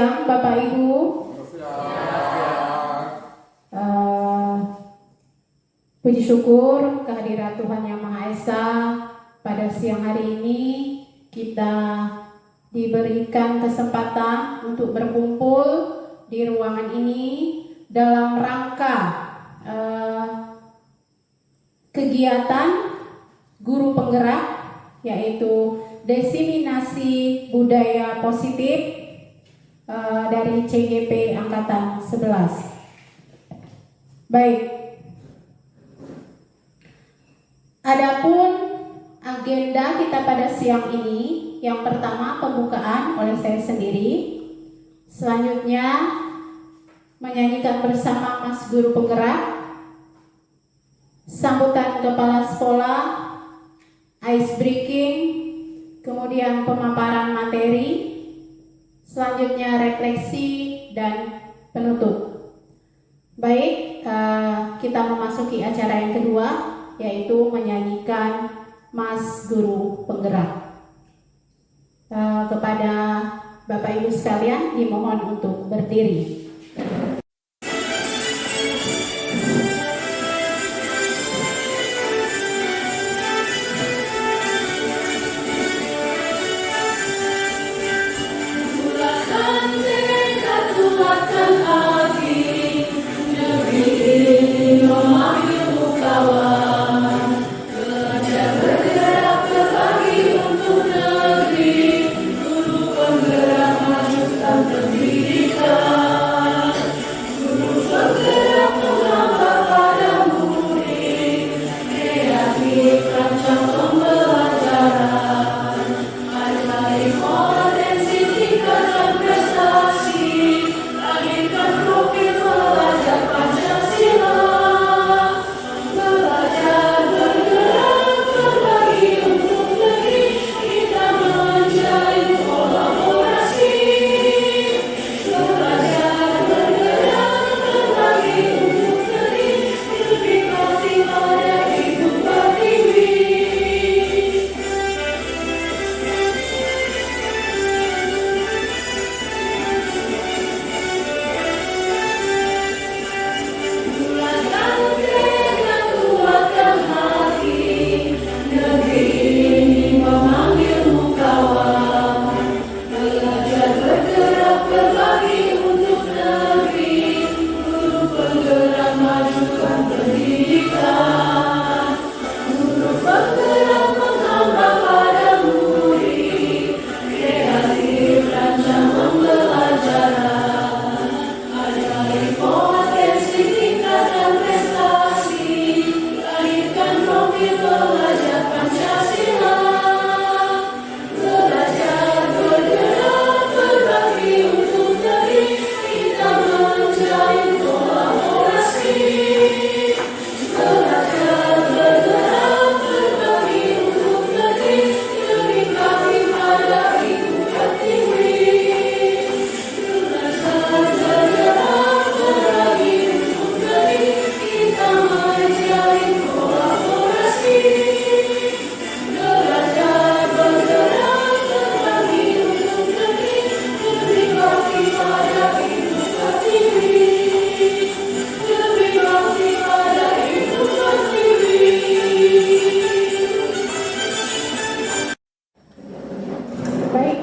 siang Bapak Ibu. Puji syukur kehadirat Tuhan Yang Maha Esa, pada siang hari ini kita diberikan kesempatan untuk berkumpul di ruangan ini dalam rangka kegiatan guru penggerak, yaitu diseminasi budaya positif dari CGP Angkatan 11. Baik, adapun agenda kita pada siang ini, yang pertama pembukaan oleh saya sendiri, selanjutnya menyanyikan bersama Mas Guru Penggerak, sambutan kepala sekolah, ice breaking, kemudian pemaparan materi, selanjutnya refleksi dan penutup. Baik, kita memasuki acara yang kedua, yaitu menyanyikan Mas Guru Penggerak. Kepada Bapak Ibu sekalian dimohon untuk berdiri.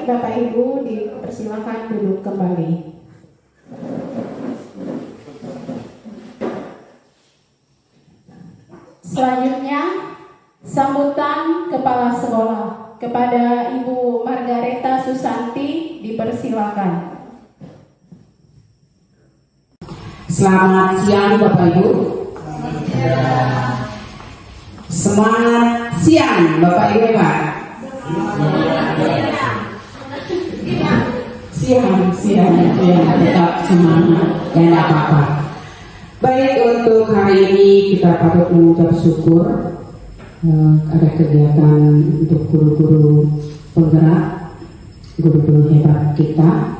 Bapak Ibu dipersilakan duduk kembali. Selanjutnya sambutan kepala sekolah kepada Ibu Margareta Susanti, dipersilakan. Selamat siang Bapak Ibu. Semangat siang Bapak Ibu Pak. Siang, tetap semangat, ya tidak apa-apa. Baik, untuk hari ini kita patut mengucap syukur ada kegiatan untuk guru-guru penggerak, guru-guru hebat kita.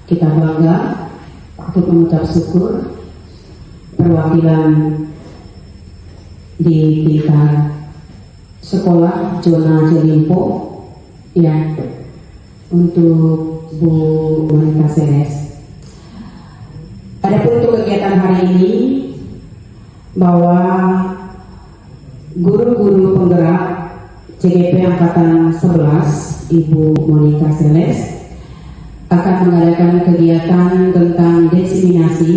Kita bangga patut mengucap syukur perwakilan di tingkat sekolah zona Jelimpo yang untuk Bu Monica Seles. Adapun untuk kegiatan hari ini, bahwa guru-guru penggerak CGP Angkatan 11 Ibu Monica Seles akan mengadakan kegiatan tentang diseminasi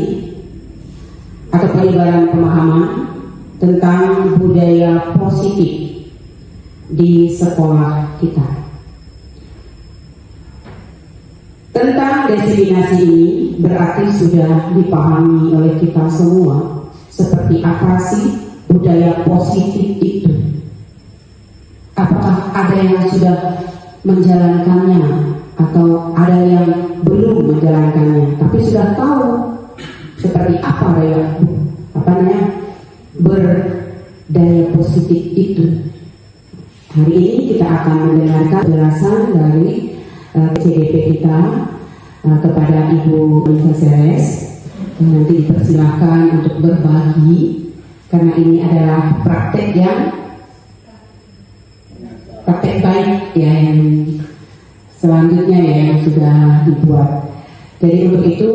atau penyebaran pemahaman tentang budaya positif di sekolah kita. Tentang diseminasi ini berarti sudah dipahami oleh kita semua seperti apa sih budaya positif itu. Apakah ada yang sudah menjalankannya atau ada yang belum menjalankannya, tapi sudah tahu seperti apa berdaya positif itu. Hari ini kita akan mendengarkan penjelasan dari CGP kita kepada Ibu Monica Seles. Nanti dipersilahkan untuk berbagi, karena ini adalah praktek baik ya, yang selanjutnya ya yang sudah dibuat. Jadi untuk itu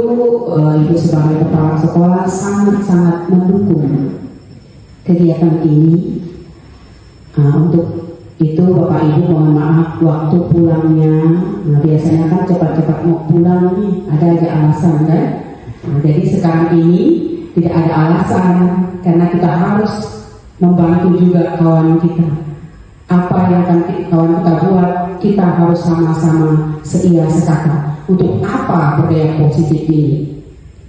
Ibu sebagai kepala sekolah sangat-sangat mendukung kegiatan ini. Untuk itu Bapak Ibu mohon maaf waktu pulangnya. Nah, biasanya kan cepat-cepat mau pulang nih, ada aja alasan kan. Nah, jadi sekarang ini tidak ada alasan, karena kita harus membantu juga kawan kita. Apa yang akan kawan kita buat, kita harus sama-sama seia sekata. Untuk apa budaya positif ini?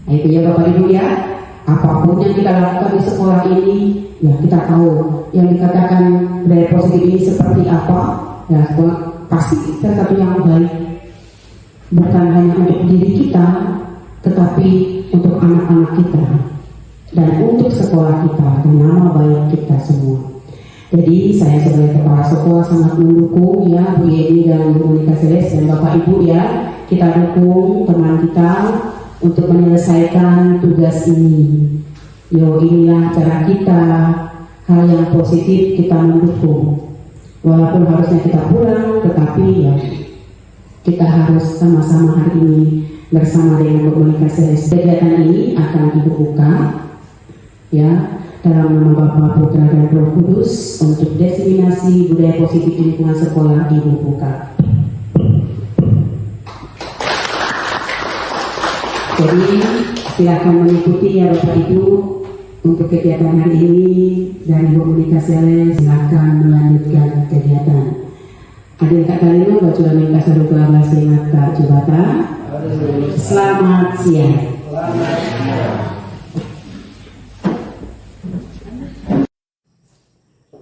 Nah, itu ya Bapak Ibu ya. Apapun yang kita lakukan di sekolah ini, ya kita tahu yang dikatakan budaya positif ini seperti apa. Ya pasti sesuatu yang baik, bukan hanya untuk diri kita, tetapi untuk anak-anak kita dan untuk sekolah kita dan nama baik kita semua. Jadi saya sebagai kepala sekolah sangat mendukung ya Bu Yeni dan Bu Monica Seles dan Bapak Ibu ya, kita dukung teman kita untuk menyelesaikan tugas ini. Inilah cara kita, hal yang positif kita mendukung. Walaupun harusnya kita pulang, tetapi ya kita harus sama-sama hari ini bersama dengan Bu Monica Seles. Kegiatan ini akan Ibu buka ya dalam nama Bapa, Putra dan Roh Kudus. Untuk diseminasi budaya positif di lingkungan sekolah Ibu buka. Jadi silakan mengikuti ya Bapak Ibu untuk kegiatan hari ini, dan Ibu Monica Seles silakan melanjutkan kegiatan. Adik Kak Kalima baca Monica Saruga Basengat Kak Jubata. Selamat siang.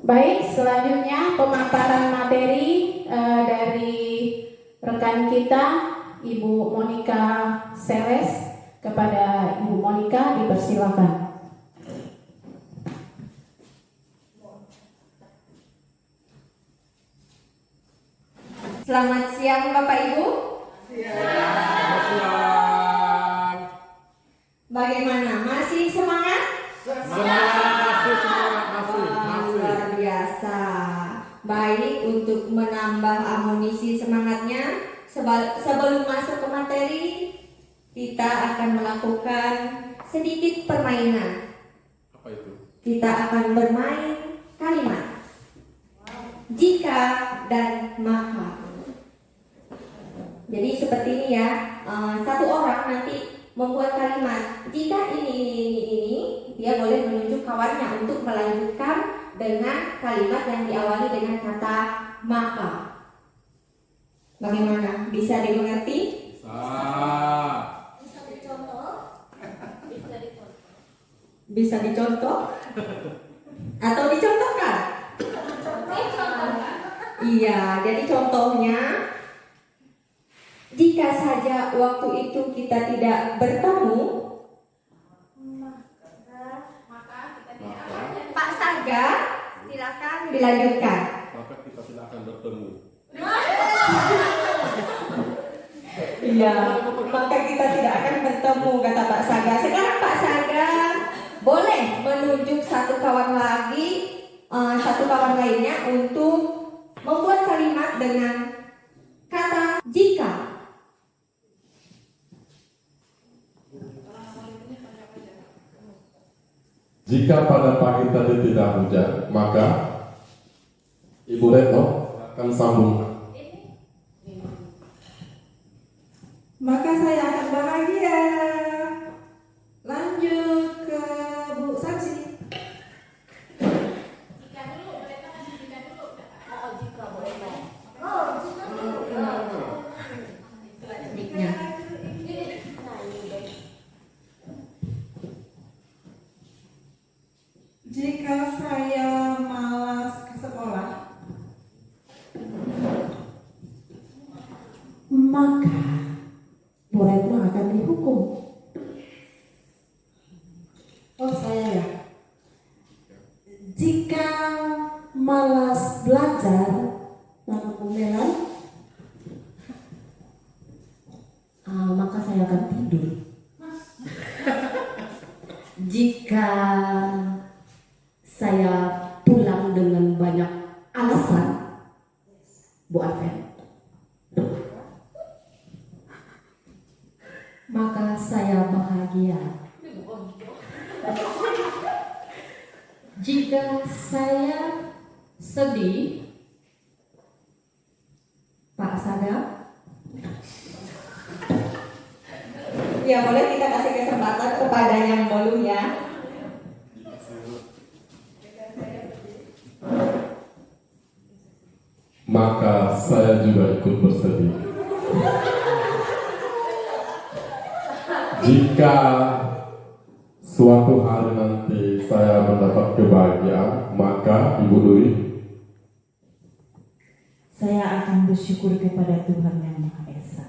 Baik, selanjutnya pemaparan materi dari rekan kita Ibu Monica Seles. Kepada Ibu Monica dipersilakan. Selamat siang Bapak Ibu. Siang. Bagaimana? Masih semangat? Masih. Luar biasa. Baik, untuk menambah amunisi semangatnya, sebelum masuk ke materi, kita akan melakukan sedikit permainan. Apa itu? Kita akan bermain kalimat jika dan maka. Jadi seperti ini ya, satu orang nanti membuat kalimat jika ini, dia boleh menunjuk kawannya untuk melanjutkan dengan kalimat yang diawali dengan kata maka. Bagaimana? Bisa dimengerti? Bisa dicontoh atau dicontohkan? Iya, jadi contohnya, jika saja waktu itu kita tidak bertemu, Pak Saga, silakan dilanjutkan. Maka kita tidak akan bertemu. Iya, maka kita tidak akan bertemu, kata Pak Saga. Sekarang Pak Saga boleh menunjuk satu kawan lainnya untuk membuat kalimat dengan kata jika. Jika pada pagi tadi tidak hujan, maka Ibu Retno akan sambungkan. Maka saya akan bahagia. Lanjut ke Bu Saksi. Jika saya malas ke sekolah, Maka Bu Retno akan dihukum. oh saya ya. Jika malas belajar, maka Melan, maka saya akan tidur. Jika saya pulang dengan banyak alasan, Bu Arven, maka saya bahagia. Jika saya sedih, Pak Sadam, Ya, boleh kita kasih kesempatan kepada yang belum ya. Maka saya juga ikut bersedih. Jika suatu hari nanti saya mendapat kebahagiaan, maka Ibu Dwi, saya akan bersyukur kepada Tuhan Yang Maha Esa.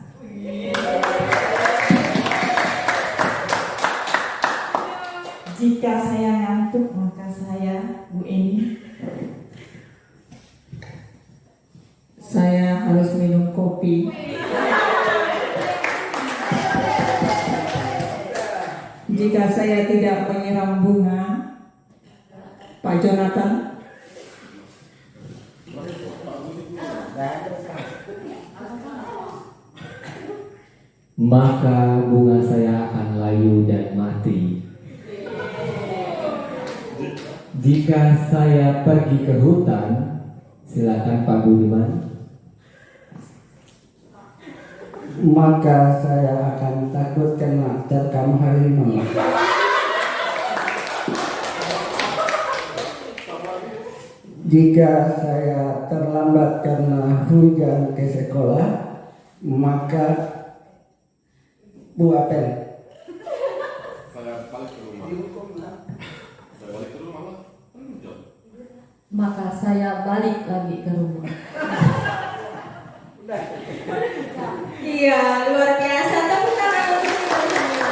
Jika saya ngantuk, maka saya Bu Eni. Saya harus minum kopi. Jika saya tidak menyiram bunga, Pak Jonathan. Maka bunga saya akan layu dan mati. Jika saya pergi ke hutan, silakan Pak Budiman. Maka saya akan takut kena terkam harimau. Jika saya terlambat karena hujan ke sekolah, maka Bu Apel. saya balik ke rumah. Saya balik ke rumah lah. Hujan. Maka saya balik lagi ke rumah. Iya, luar biasa. Tepuk tangan untuk kita semua.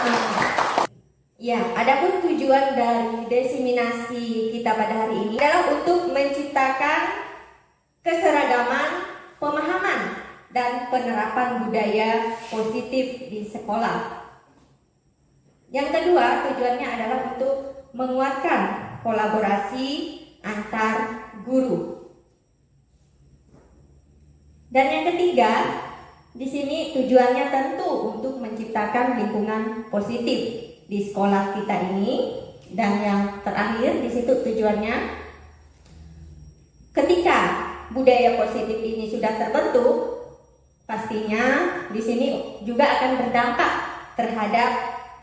Ya, adapun tujuan dari diseminasi kita pada hari ini adalah untuk menciptakan keseragaman, pemahaman, dan penerapan budaya positif di sekolah. Yang kedua, tujuannya adalah untuk menguatkan kolaborasi antar guru. Dan yang ketiga, di sini tujuannya tentu untuk menciptakan lingkungan positif di sekolah kita ini. Dan yang terakhir di situ tujuannya, ketika budaya positif ini sudah terbentuk, pastinya di sini juga akan berdampak terhadap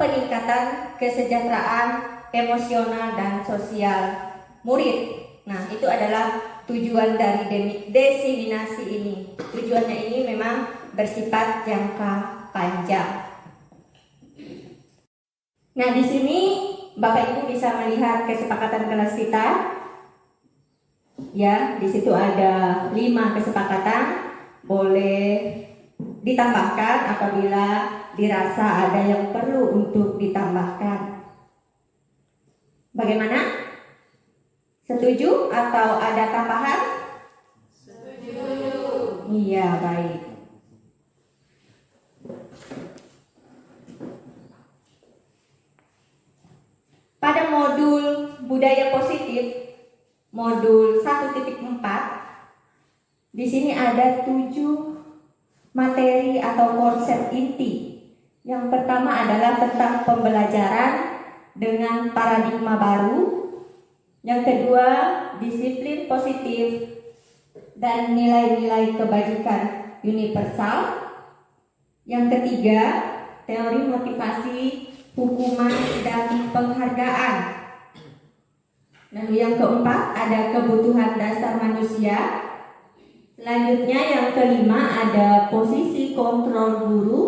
peningkatan kesejahteraan emosional dan sosial murid. Nah, itu adalah tujuan dari diseminasi ini. Tujuannya ini memang bersifat jangka panjang. Nah, di sini Bapak Ibu bisa melihat kesepakatan kelas kita. Ya, di situ ada 5 kesepakatan. Boleh ditambahkan apabila dirasa ada yang perlu untuk ditambahkan. Bagaimana? Setuju atau ada tambahan? Setuju. Iya, baik. Pada modul budaya positif, modul 1.4, di sini ada 7 materi atau konsep inti. Yang pertama adalah tentang pembelajaran dengan paradigma baru. Yang kedua, disiplin positif dan nilai-nilai kebajikan universal. Yang ketiga, teori motivasi, hukuman, dan penghargaan. Lalu yang keempat, ada kebutuhan dasar manusia. Selanjutnya yang kelima, ada posisi kontrol guru.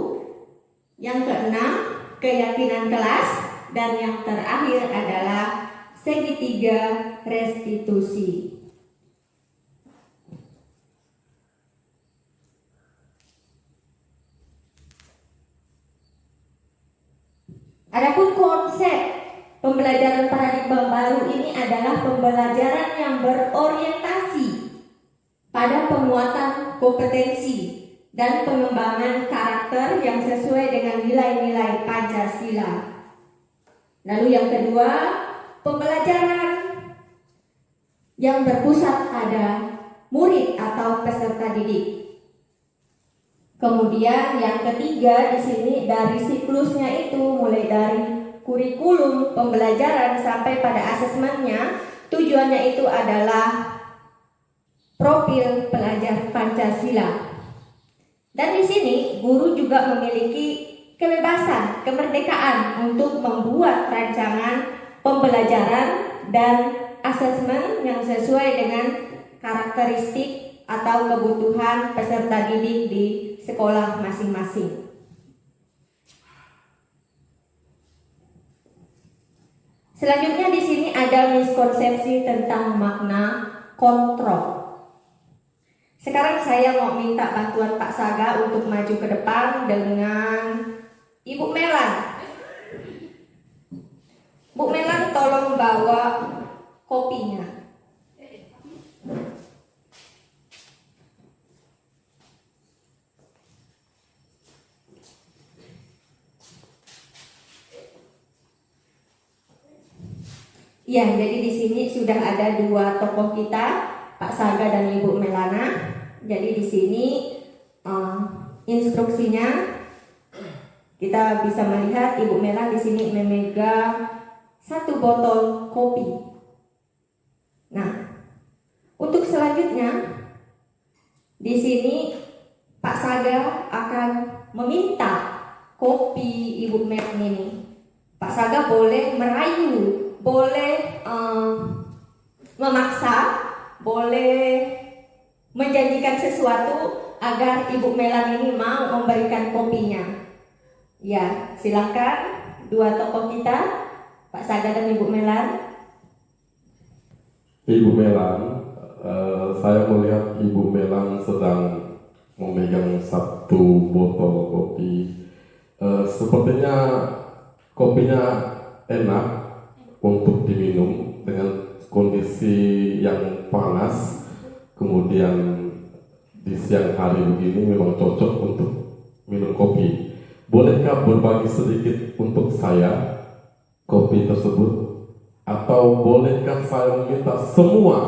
Yang keenam, keyakinan kelas. Dan yang terakhir adalah segitiga restitusi. Adapun konsep pembelajaran paradigma baru ini adalah pembelajaran yang berorientasi pada penguatan kompetensi dan pengembangan karakter yang sesuai dengan nilai-nilai Pancasila. Lalu yang kedua, pembelajaran yang berpusat pada murid atau peserta didik. Kemudian yang ketiga di sini dari siklusnya itu mulai dari kurikulum pembelajaran sampai pada asesmennya, tujuannya itu adalah profil pelajar Pancasila. Dan di sini guru juga memiliki kebebasan, kemerdekaan untuk membuat rancangan pembelajaran dan asesmen yang sesuai dengan karakteristik atau kebutuhan peserta didik di sekolah masing-masing. Selanjutnya di sini ada miskonsepsi tentang makna kontrol. Sekarang saya mau minta bantuan Pak Saga untuk maju ke depan dengan Ibu Melan. Bu Melan tolong bawa kopinya. Ya, jadi di sini sudah ada dua tokoh kita, Pak Saga dan Ibu Melana. Jadi di sini instruksinya kita bisa melihat Ibu Melan di sini memegang 1 botol kopi. Nah, untuk selanjutnya di sini Pak Saga akan meminta kopi Ibu Melan ini. Pak Saga boleh merayu, boleh memaksa, boleh menjanjikan sesuatu agar Ibu Melan ini mau memberikan kopinya. Ya, silakan dua tokoh kita, Pak Saga dan Ibu Melan. Ibu Melan, saya melihat Ibu Melan sedang memegang 1 botol kopi. Sepertinya kopinya enak untuk diminum dengan kondisi yang panas, kemudian di siang hari begini memang cocok untuk minum kopi. Bolehkah berbagi sedikit untuk saya kopi tersebut? Atau bolehkah saya meminta semua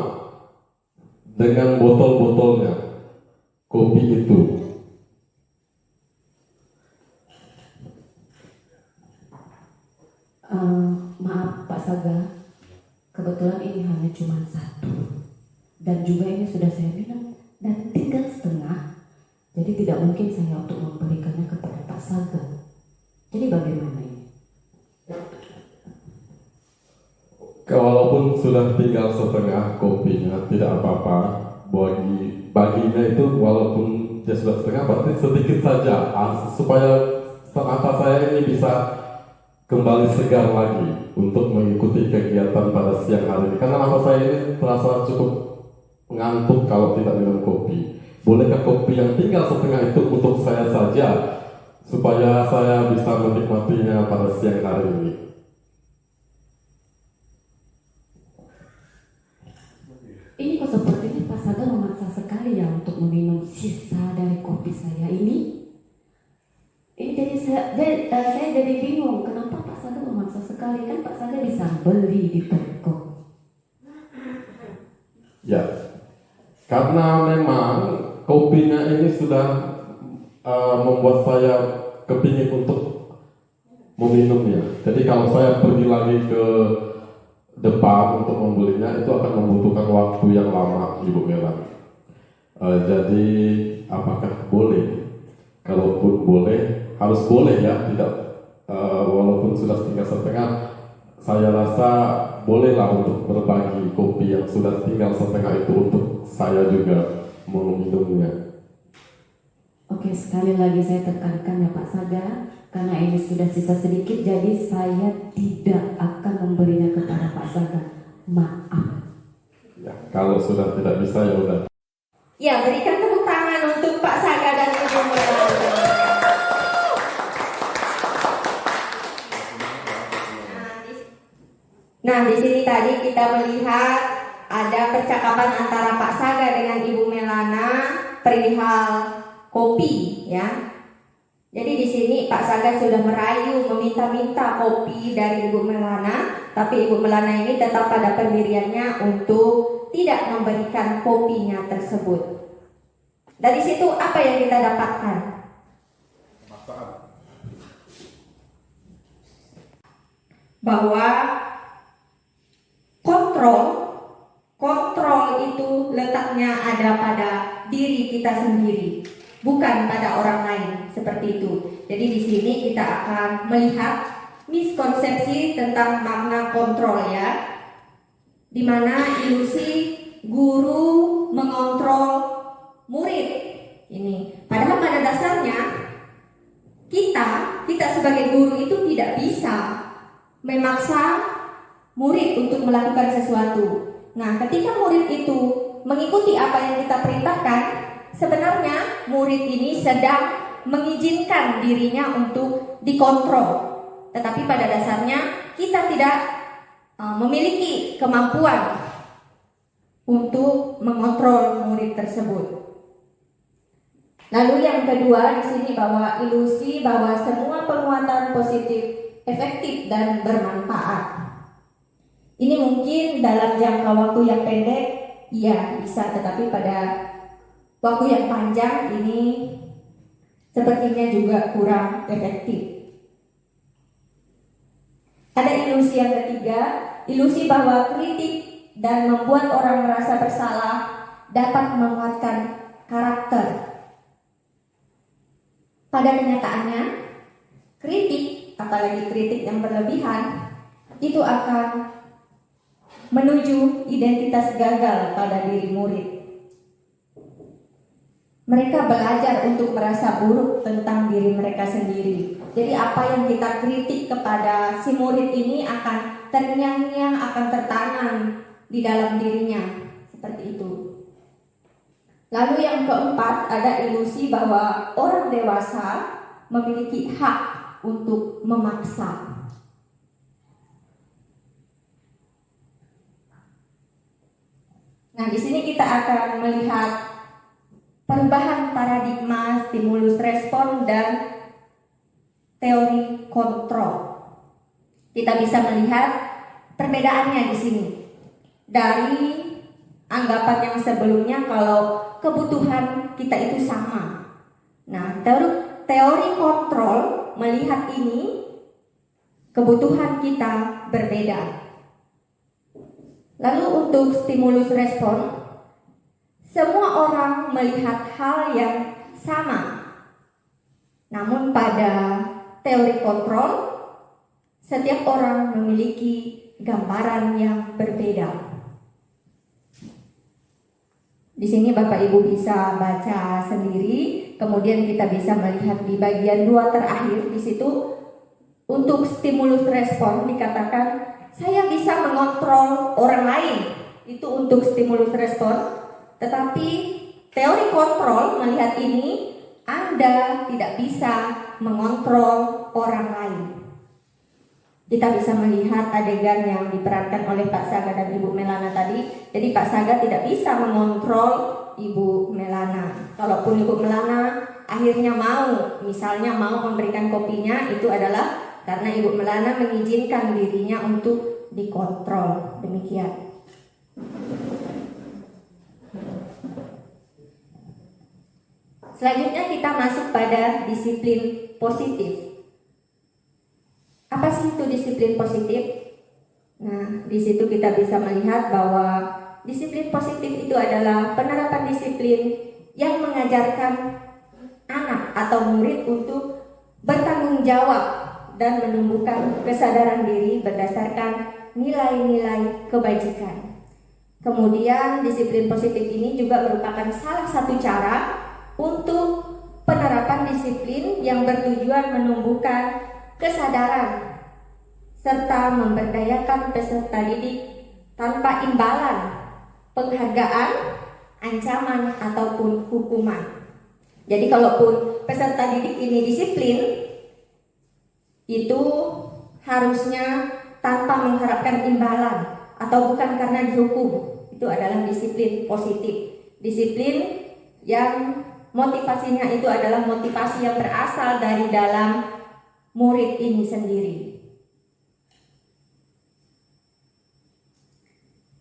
dengan botol-botolnya kopi itu? Maaf Pak Saga, kebetulan ini hanya cuma 1 dan juga ini sudah saya minum dan tinggal setengah. Jadi tidak mungkin saya untuk memberikannya kepada Pak Saga. Jadi bagaimana ini? Walaupun sudah tinggal setengah kopinya tidak apa-apa. Baginya itu walaupun dia sudah setengah berarti sedikit saja supaya mata saya ini bisa kembali segar lagi untuk mengikuti kegiatan pada siang hari ini. Karena mata saya ini terasa cukup ngantuk kalau tidak minum kopi. Bolehkah kopi yang tinggal setengah itu untuk saya saja supaya saya bisa menikmatinya pada siang hari ini? Ini kok sepertinya Pak Saga memaksa sekali ya untuk meminum sisa dari kopi saya ini. Ini jadi saya jadi bingung kenapa Pak Saga memaksa sekali, kan Pak Saga bisa beli di toko. Ya, karena memang kopinya ini sudah membuat saya kepingin untuk meminumnya. Jadi kalau saya pergi lagi ke depan untuk membelinya itu akan membutuhkan waktu yang lama, Ibu Melan. Jadi apakah boleh? Kalaupun boleh, harus boleh ya, tidak walaupun sudah 3,5, saya rasa bolehlah untuk berbagi kopi yang sudah tinggal setengah itu untuk saya juga meminumnya. Oke, sekali lagi saya tekankan ya Pak Saga, karena ini sudah sisa sedikit, jadi saya tidak akan memberinya kepada Pak Saga. Maaf. Ya, kalau sudah tidak bisa ya udah. Ya, berikan tepuk tangan untuk Pak Saga dan Ibu Melana. Nah, di sini tadi kita melihat ada percakapan antara Pak Saga dengan Ibu Melana perihal kopi, ya. Jadi di sini Pak Saga sudah merayu, meminta-minta kopi dari Ibu Melana, tapi Ibu Melana ini tetap pada pendiriannya untuk tidak memberikan kopinya tersebut. Dari situ apa yang kita dapatkan? Bahwa kontrol itu letaknya ada pada diri kita sendiri, bukan pada orang lain, seperti itu. Jadi di sini kita akan melihat miskonsepsi tentang makna kontrol, ya, di mana ilusi guru mengontrol murid ini. Padahal pada dasarnya kita sebagai guru itu tidak bisa memaksa murid untuk melakukan sesuatu. Nah, ketika murid itu mengikuti apa yang kita perintahkan, sebenarnya murid ini sedang mengizinkan dirinya untuk dikontrol. Tetapi pada dasarnya kita tidak memiliki kemampuan untuk mengontrol murid tersebut. Lalu yang kedua di sini bahwa ilusi bahwa semua penguatan positif efektif dan bermanfaat. Ini mungkin dalam jangka waktu yang pendek, iya bisa, tetapi pada waktu yang panjang ini sepertinya juga kurang efektif. Ada ilusi yang ketiga, ilusi bahwa kritik dan membuat orang merasa bersalah dapat menguatkan karakter. Pada kenyataannya, kritik, apalagi kritik yang berlebihan, itu akan menuju identitas gagal pada diri murid. Mereka belajar untuk merasa buruk tentang diri mereka sendiri. Jadi apa yang kita kritik kepada si murid ini akan terngiang-ngiang, akan tertanam di dalam dirinya. Seperti itu. Lalu yang keempat, ada ilusi bahwa orang dewasa memiliki hak untuk memaksa. Nah, di sini kita akan melihat perubahan paradigma stimulus respon dan teori kontrol. Kita bisa melihat perbedaannya di sini. Dari anggapan yang sebelumnya kalau kebutuhan kita itu sama. Nah, teori kontrol melihat ini kebutuhan kita berbeda. Lalu untuk stimulus respon, semua orang melihat hal yang sama. Namun pada teori kontrol, setiap orang memiliki gambaran yang berbeda. Di sini Bapak Ibu bisa baca sendiri, kemudian kita bisa melihat di bagian 2 terakhir di situ untuk stimulus respon dikatakan saya bisa mengontrol orang lain, itu untuk stimulus respon. Tetapi teori kontrol melihat ini, Anda tidak bisa mengontrol orang lain. Kita bisa melihat adegan yang diperankan oleh Pak Saga dan Ibu Melana tadi. Jadi Pak Saga tidak bisa mengontrol Ibu Melana. Kalaupun Ibu Melana akhirnya misalnya mau memberikan kopinya, itu adalah karena Ibu Melana mengizinkan dirinya untuk dikontrol. Demikian. Selanjutnya kita masuk pada disiplin positif. Apa sih itu disiplin positif? Nah, di situ kita bisa melihat bahwa disiplin positif itu adalah penerapan disiplin yang mengajarkan anak atau murid untuk bertanggung jawab dan menumbuhkan kesadaran diri berdasarkan nilai-nilai kebajikan. Kemudian disiplin positif ini juga merupakan salah satu cara untuk penerapan disiplin yang bertujuan menumbuhkan kesadaran serta memberdayakan peserta didik tanpa imbalan, penghargaan, ancaman ataupun hukuman. Jadi kalaupun peserta didik ini disiplin, itu harusnya tanpa mengharapkan imbalan atau bukan karena dihukum. Itu adalah disiplin positif. Disiplin yang motivasinya itu adalah motivasi yang berasal dari dalam murid ini sendiri.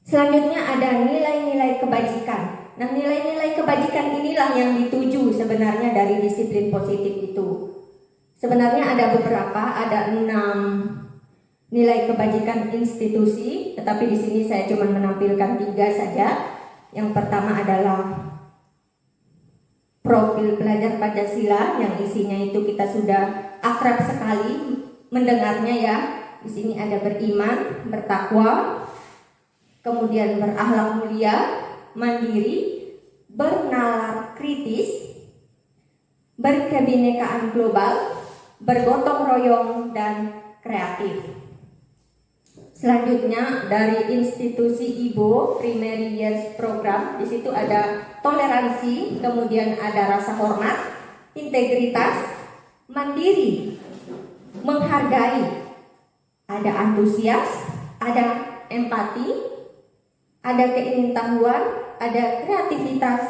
Selanjutnya ada nilai-nilai kebajikan. Nah, nilai-nilai kebajikan inilah yang dituju sebenarnya dari disiplin positif itu. Sebenarnya ada beberapa, ada 6 nilai kebajikan institusi, tetapi di sini saya cuma menampilkan 3 saja. Yang pertama adalah profil pelajar Pancasila, yang isinya itu kita sudah akrab sekali mendengarnya ya. Di sini ada beriman, bertakwa, kemudian berakhlak mulia, mandiri, bernalar kritis, berkebinekaan global, bergotong royong, dan kreatif. Selanjutnya dari institusi IBO Primary Years Program, di situ ada toleransi, kemudian ada rasa hormat, integritas, mandiri, menghargai, ada antusias, ada empati, ada keingintahuan, ada kreativitas,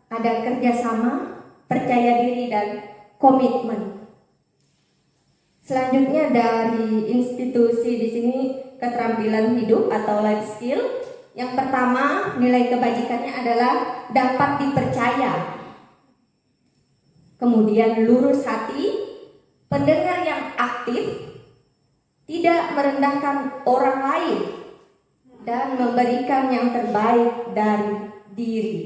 ada kerjasama, percaya diri, dan komitmen. Selanjutnya dari institusi di sini keterampilan hidup atau life skill. Yang pertama, nilai kebajikannya adalah dapat dipercaya. Kemudian lurus hati, pendengar yang aktif, tidak merendahkan orang lain, dan memberikan yang terbaik dari diri.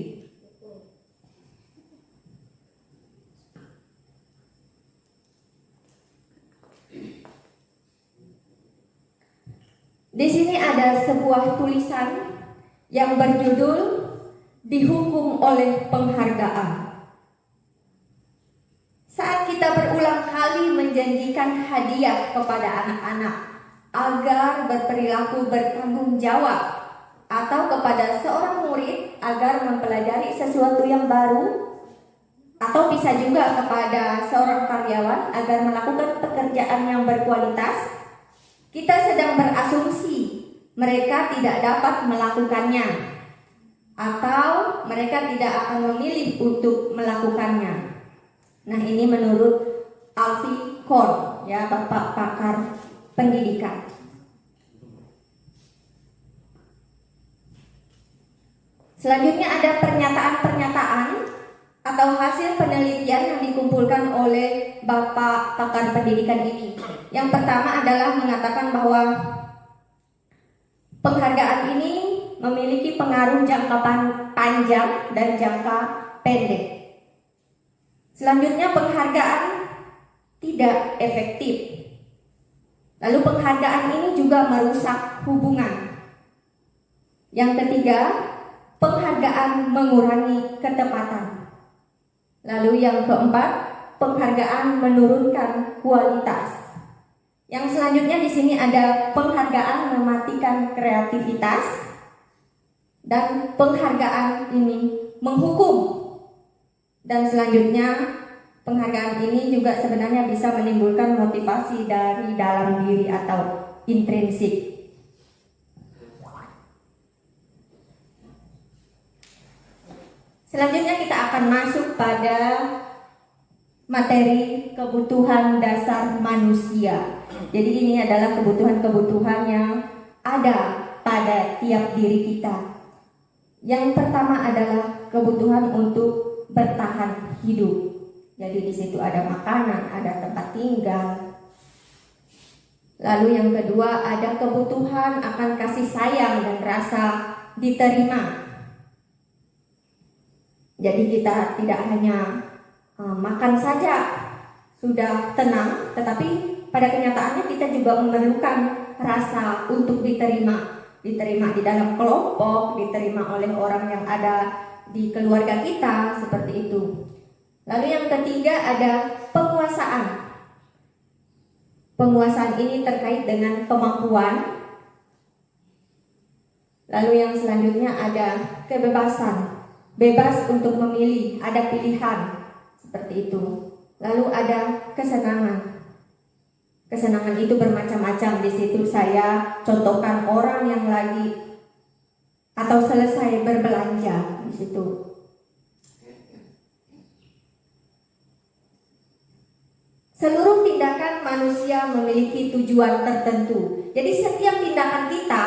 Di sini ada sebuah tulisan yang berjudul "Dihukum oleh Penghargaan". Saat kita berulang kali menjanjikan hadiah kepada anak-anak agar berperilaku bertanggung jawab, atau kepada seorang murid agar mempelajari sesuatu yang baru, atau bisa juga kepada seorang karyawan agar melakukan pekerjaan yang berkualitas, kita sedang berasumsi mereka tidak dapat melakukannya atau mereka tidak akan memilih untuk melakukannya. Nah, ini menurut Alfie Korn, ya, Bapak pakar pendidikan. Selanjutnya ada pernyataan-pernyataan atau hasil penelitian yang dikumpulkan oleh Bapak pakar pendidikan ini. Yang pertama adalah mengatakan bahwa penghargaan ini memiliki pengaruh jangka panjang dan jangka pendek. Selanjutnya, penghargaan tidak efektif. Lalu penghargaan ini juga merusak hubungan. Yang ketiga, penghargaan mengurangi ketepatan. Lalu yang keempat, penghargaan menurunkan kualitas. Yang selanjutnya di sini ada penghargaan mematikan kreativitas, dan penghargaan ini menghukum. Dan selanjutnya, penghargaan ini juga sebenarnya bisa menimbulkan motivasi dari dalam diri atau intrinsik. Selanjutnya kita akan masuk pada materi kebutuhan dasar manusia. Jadi ini adalah kebutuhan-kebutuhan yang ada pada tiap diri kita. Yang pertama adalah kebutuhan untuk bertahan hidup. Jadi di situ ada makanan, ada tempat tinggal. Lalu yang kedua ada kebutuhan akan kasih sayang dan rasa diterima. Jadi kita tidak hanya makan saja sudah tenang, tetapi pada kenyataannya kita juga memerlukan rasa untuk diterima. Diterima di dalam kelompok, diterima oleh orang yang ada di keluarga kita, seperti itu. Lalu yang ketiga ada penguasaan. Penguasaan ini terkait dengan kemampuan. Lalu yang selanjutnya ada kebebasan. Bebas untuk memilih, ada pilihan. Seperti itu. Lalu ada kesenangan. Kesenangan itu bermacam-macam. Di situ saya contohkan orang yang lagi atau selesai berbelanja di situ. Seluruh tindakan manusia memiliki tujuan tertentu. Jadi setiap tindakan kita,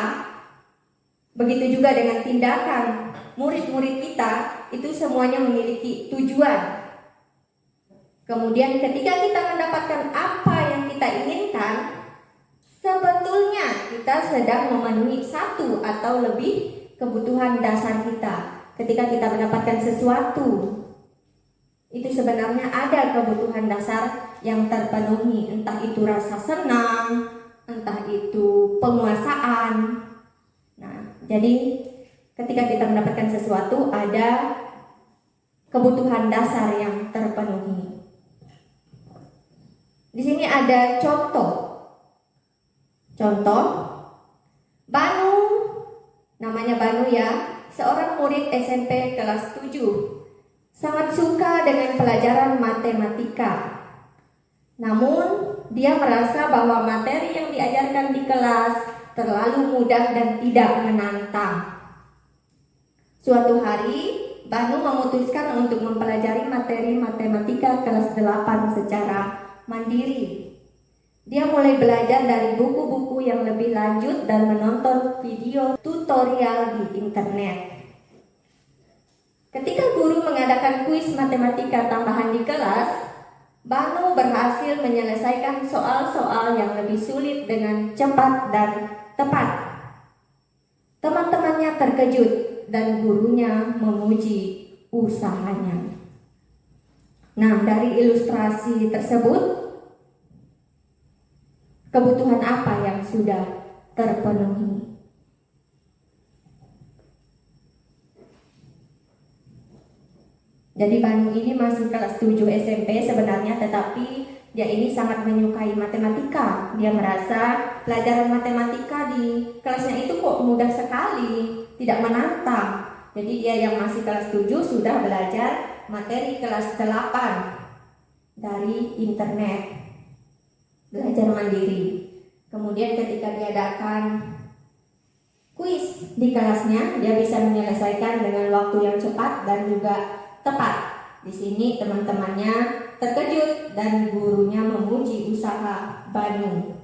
begitu juga dengan tindakan murid-murid kita, itu semuanya memiliki tujuan. Kemudian ketika kita mendapatkan apa yang kita inginkan, sebetulnya kita sedang memenuhi satu atau lebih kebutuhan dasar kita. Ketika kita mendapatkan sesuatu, itu sebenarnya ada kebutuhan dasar yang terpenuhi, entah itu rasa senang, entah itu penguasaan. Nah, jadi ketika kita mendapatkan sesuatu ada kebutuhan dasar yang terpenuhi. Di sini ada contoh. Contoh, Banu, namanya Banu ya, seorang murid SMP kelas 7. Sangat suka dengan pelajaran matematika. Namun, dia merasa bahwa materi yang diajarkan di kelas terlalu mudah dan tidak menantang. Suatu hari, Banu memutuskan untuk mempelajari materi matematika kelas 8 secara mandiri. Dia mulai belajar dari buku-buku yang lebih lanjut dan menonton video tutorial di internet. Ketika guru mengadakan kuis matematika tambahan di kelas, Banu berhasil menyelesaikan soal-soal yang lebih sulit dengan cepat dan tepat. Teman-temannya terkejut dan gurunya memuji usahanya. Nah, dari ilustrasi tersebut, kebutuhan apa yang sudah terpenuhi? Jadi Banu ini masih kelas 7 SMP sebenarnya, tetapi dia ini sangat menyukai matematika. Dia merasa pelajaran matematika di kelasnya itu kok mudah sekali, tidak menantang. Jadi dia yang masih kelas 7 sudah belajar materi kelas 8 dari internet, belajar mandiri. Kemudian ketika diadakan kuis di kelasnya, dia bisa menyelesaikan dengan waktu yang cepat dan juga tepat. Di sini teman-temannya terkejut dan gurunya memuji usaha Banu.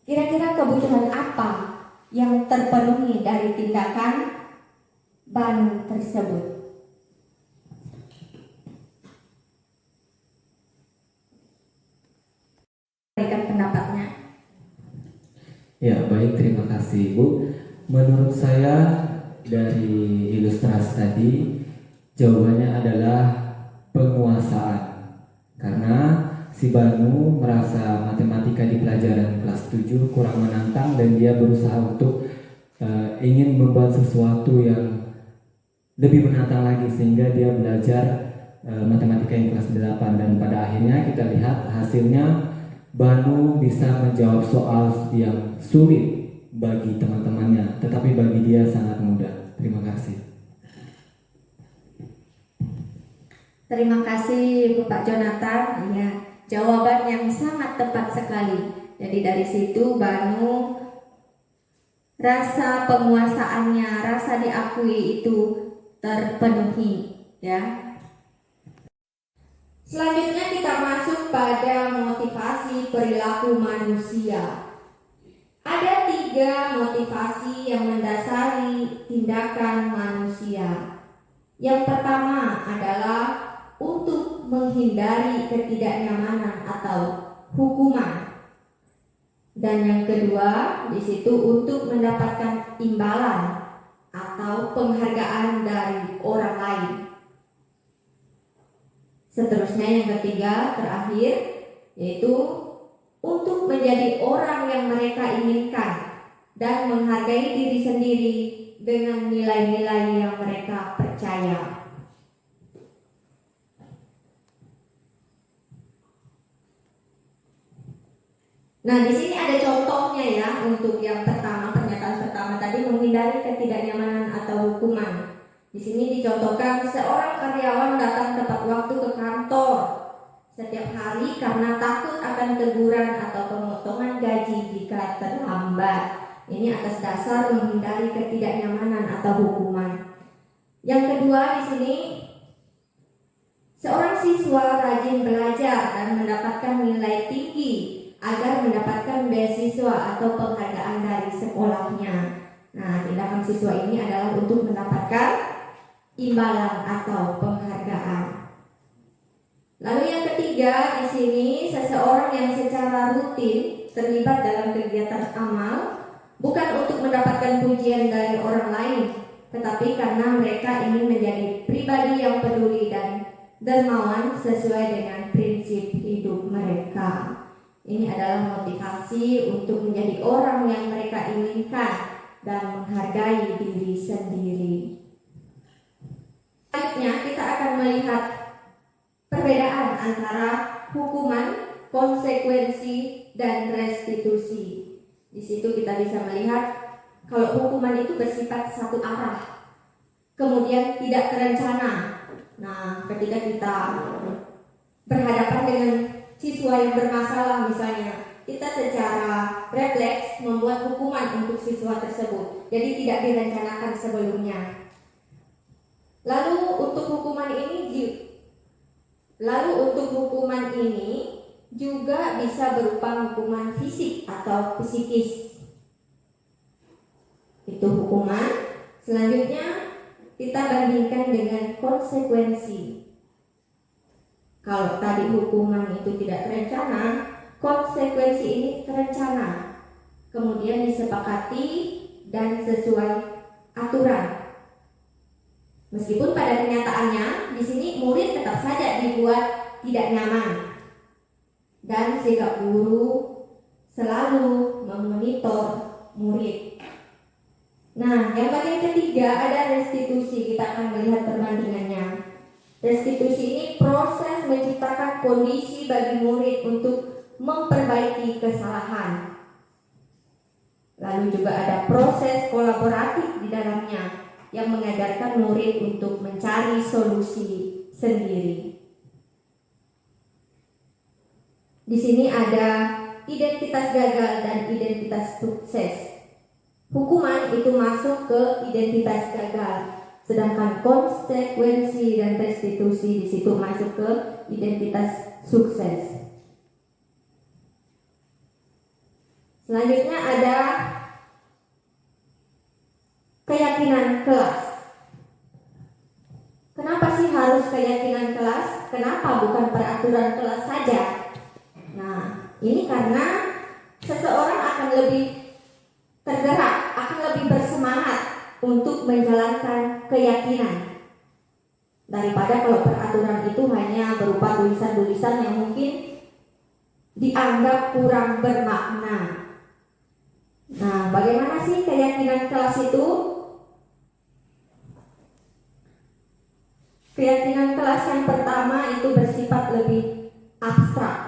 Kira-kira kebutuhan apa yang terpenuhi dari tindakan Banu tersebut? Berikan pendapatnya. Ya, baik, terima kasih Ibu. Menurut saya dari ilustrasi tadi, jawabannya adalah penguasaan. Karena si Banu merasa matematika di pelajaran kelas 7 kurang menantang dan dia berusaha untuk ingin membuat sesuatu yang lebih menantang lagi, sehingga dia belajar matematika yang kelas 8 dan pada akhirnya kita lihat hasilnya Banu bisa menjawab soal yang sulit bagi teman-temannya, tetapi bagi dia sangat mudah. Terima kasih. Terima kasih Bapak Jonathan. Ya, jawaban yang sangat tepat sekali. Jadi dari situ Banu rasa penguasaannya, rasa diakui itu terpenuhi, ya. Selanjutnya kita masuk pada motivasi perilaku manusia. Ada 3 motivasi yang mendasari tindakan manusia. Yang pertama adalah untuk menghindari ketidaknyamanan atau hukuman. Dan yang kedua, di situ untuk mendapatkan imbalan atau penghargaan dari orang lain. Seterusnya yang ketiga, terakhir, yaitu untuk menjadi orang yang mereka inginkan dan menghargai diri sendiri dengan nilai-nilai yang mereka percaya. Nah, di sini ada contohnya ya untuk yang pertama, pernyataan pertama tadi, menghindari ketidaknyamanan atau hukuman. Di sini dicontohkan seorang karyawan datang tepat waktu ke kantor setiap hari karena takut akan teguran atau pemotongan gaji jika terlambat. Ini atas dasar menghindari ketidaknyamanan atau hukuman. Yang kedua di sini, seorang siswa rajin belajar dan mendapatkan nilai tinggi agar mendapatkan beasiswa atau penghargaan dari sekolahnya. Nah, tindakan siswa ini adalah untuk mendapatkan imbalan atau penghargaan. Lalu yang ketiga di sini, seseorang yang secara rutin terlibat dalam kegiatan amal bukan untuk mendapatkan pujian dari orang lain, tetapi karena mereka ingin menjadi pribadi yang peduli dan dermawan sesuai dengan prinsip hidup mereka. Ini adalah motivasi untuk menjadi orang yang mereka inginkan dan menghargai diri sendiri. Selanjutnya kita akan melihat perbedaan antara hukuman, konsekuensi, dan restitusi. Di situ kita bisa melihat kalau hukuman itu bersifat satu arah, kemudian tidak terencana. Nah, ketika kita berhadapan dengan siswa yang bermasalah misalnya, kita secara refleks membuat hukuman untuk siswa tersebut, jadi tidak direncanakan sebelumnya. Lalu untuk hukuman ini juga bisa berupa hukuman fisik atau psikis. Itu hukuman. Selanjutnya kita bandingkan dengan konsekuensi. Kalau tadi hukuman itu tidak terencana, konsekuensi ini terencana, kemudian disepakati dan sesuai aturan. Meskipun pada kenyataannya di sini murid tetap saja dibuat tidak nyaman, dan sikap guru selalu memonitor murid. Nah, yang bagian ketiga ada restitusi. Kita akan melihat perbandingannya. Restitusi ini proses menciptakan kondisi bagi murid untuk memperbaiki kesalahan. Lalu juga ada proses kolaboratif di dalamnya yang mengajarkan murid untuk mencari solusi sendiri. Di sini ada identitas gagal dan identitas sukses. Hukuman itu masuk ke identitas gagal, sedangkan konsekuensi dan restitusi di situ masuk ke identitas sukses. Selanjutnya ada keyakinan kelas. Kenapa sih harus keyakinan kelas? Kenapa bukan peraturan kelas saja? Nah, ini karena seseorang akan lebih tergerak, akan lebih bersemangat untuk menjalankan keyakinan daripada kalau peraturan itu hanya berupa tulisan-tulisan yang mungkin dianggap kurang bermakna. Nah, bagaimana sih keyakinan kelas itu? Keyakinan kelas yang pertama itu bersifat lebih abstrak.